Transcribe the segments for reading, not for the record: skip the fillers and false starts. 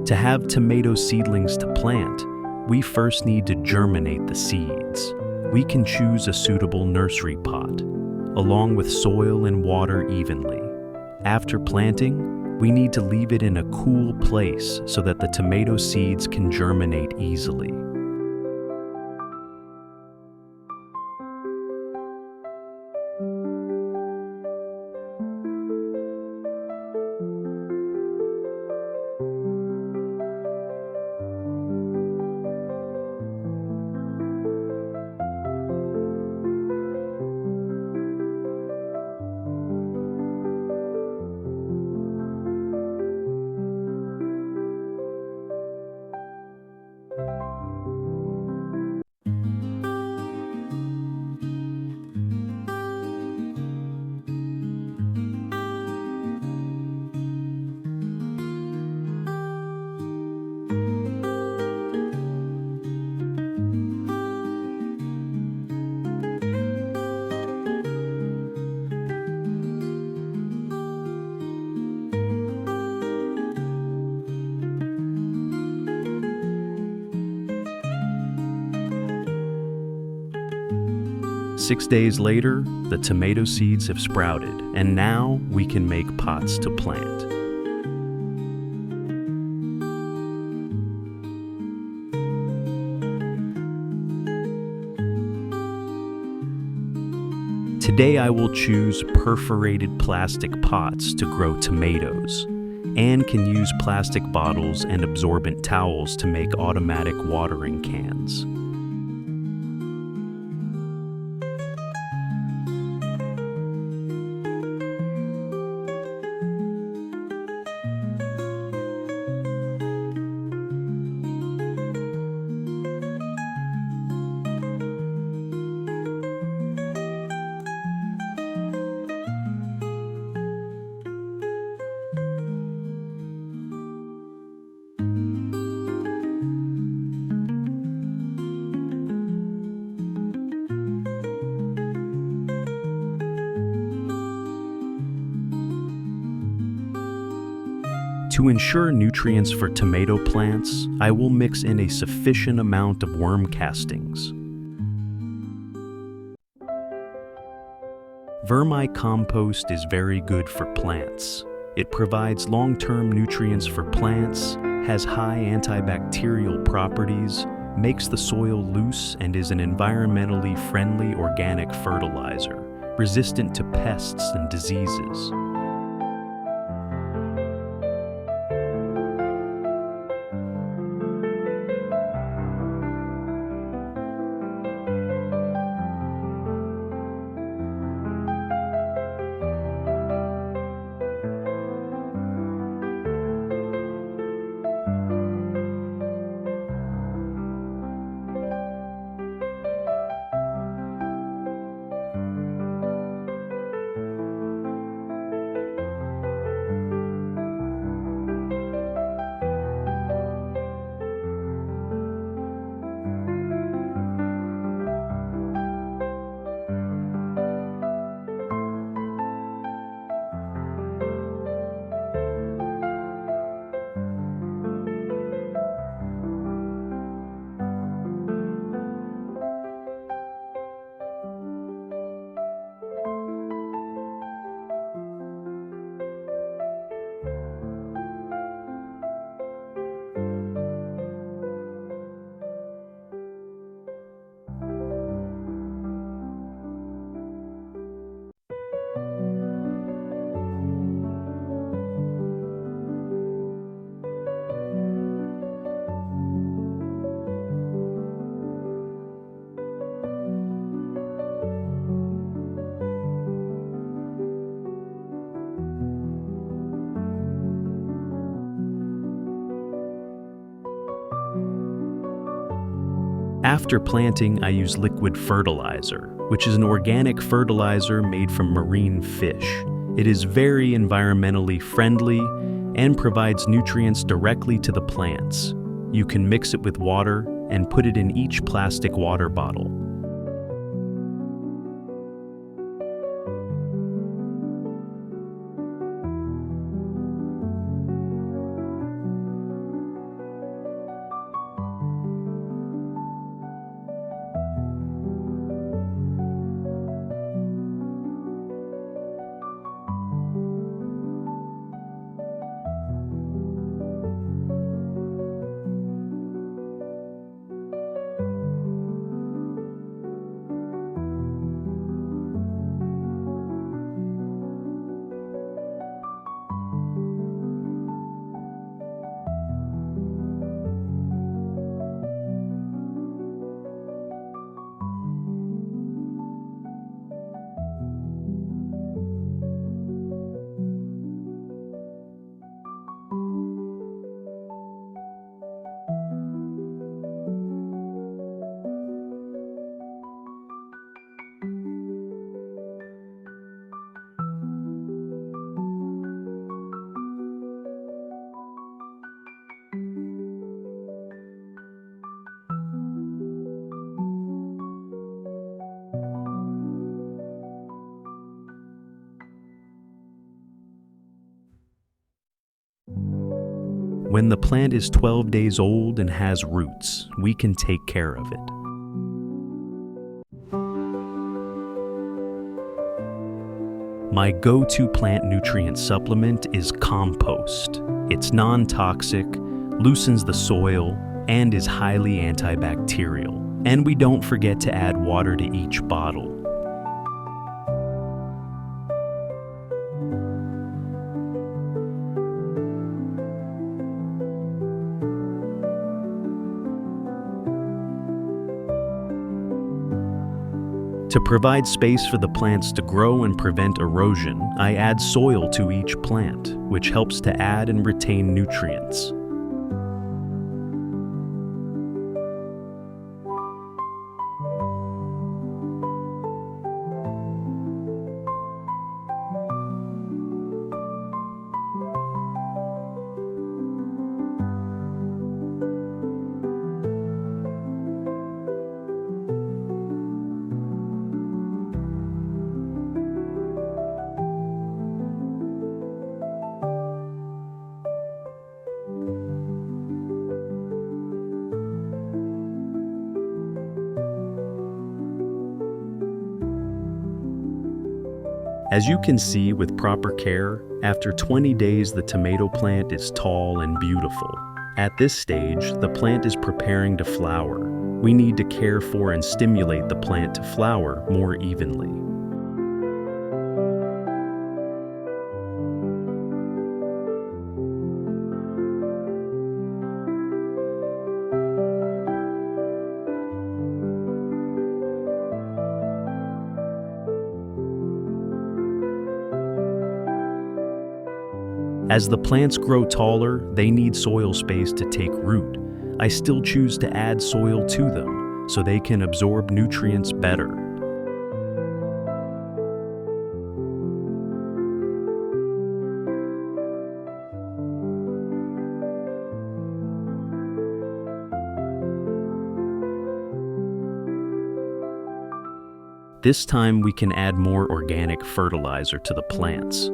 To have tomato seedlings to plant, we first need to germinate the seeds. We can choose a suitable nursery pot, along with soil and water evenly. After planting, we need to leave it in a cool place so that the tomato seeds can germinate easily. Six days later, the tomato seeds have sprouted, and now we can make pots to plant. Today I will choose perforated plastic pots to grow tomatoes, and can use plastic bottles and absorbent towels to make automatic watering cans. To ensure nutrients for tomato plants, I will mix in a sufficient amount of worm castings. Vermicompost is very good for plants. It provides long-term nutrients for plants, has high antibacterial properties, makes the soil loose, and is an environmentally friendly organic fertilizer, resistant to pests and diseases. After planting, I use liquid fertilizer, which is an organic fertilizer made from marine fish. It is very environmentally friendly and provides nutrients directly to the plants. You can mix it with water and put it in each plastic water bottle. When the plant is 12 days old and has roots, we can take care of it. My go-to plant nutrient supplement is compost. It's non-toxic, loosens the soil, and is highly antibacterial. And we don't forget to add water to each bottle. To provide space for the plants to grow and prevent erosion, I add soil to each plant, which helps to add and retain nutrients. As you can see, with proper care, after 20 days the tomato plant is tall and beautiful. At this stage, the plant is preparing to flower. We need to care for and stimulate the plant to flower more evenly. As the plants grow taller, they need soil space to take root. I still choose to add soil to them so they can absorb nutrients better. This time we can add more organic fertilizer to the plants.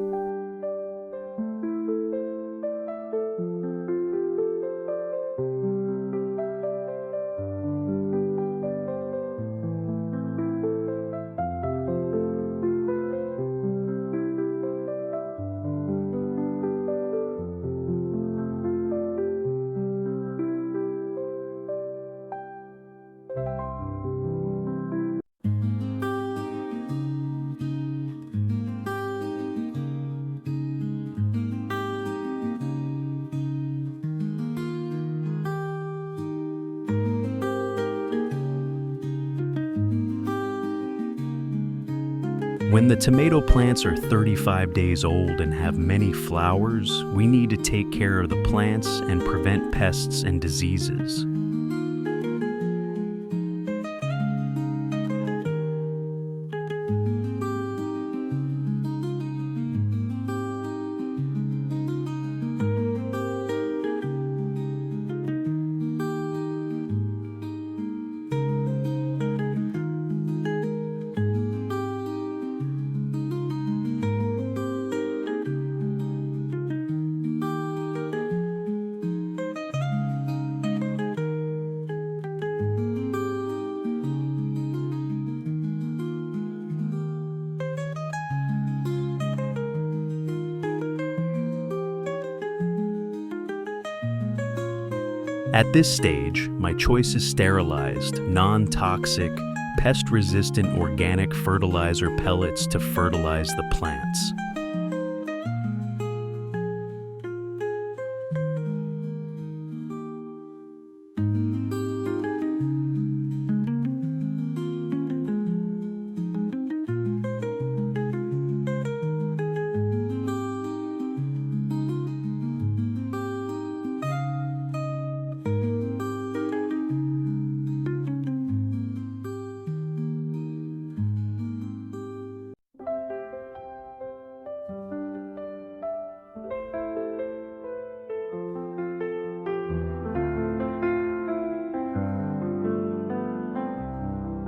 When the tomato plants are 35 days old and have many flowers, we need to take care of the plants and prevent pests and diseases. At this stage, my choice is sterilized, non-toxic, pest-resistant organic fertilizer pellets to fertilize the plants.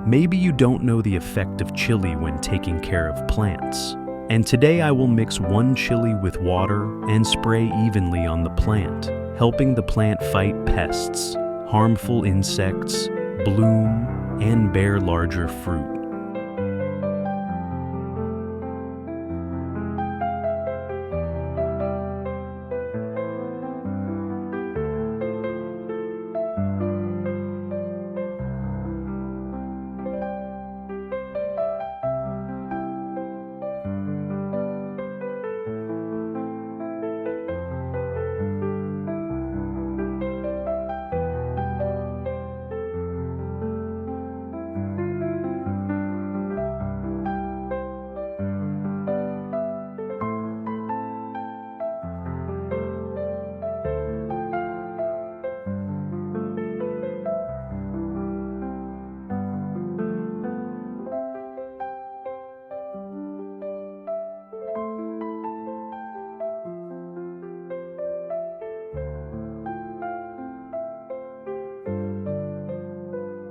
Maybe you don't know the effect of chili when taking care of plants. And today I will mix 1 chili with water and spray evenly on the plant. helping the plant fight pests, harmful insects, bloom, and bear larger fruit.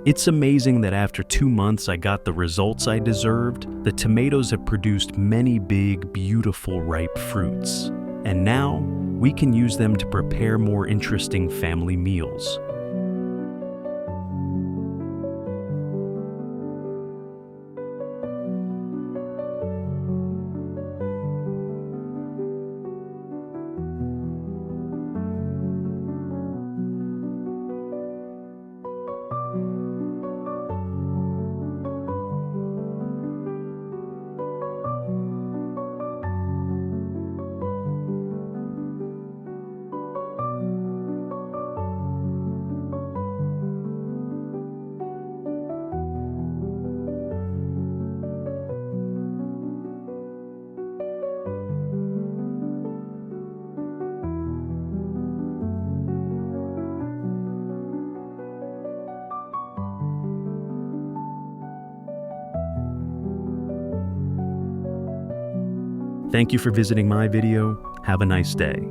It's amazing that after 2 months I got the results I deserved. The tomatoes have produced many big, beautiful, ripe fruits. And now, we can use them to prepare more interesting family meals. Thank you for visiting my video. Have a nice day.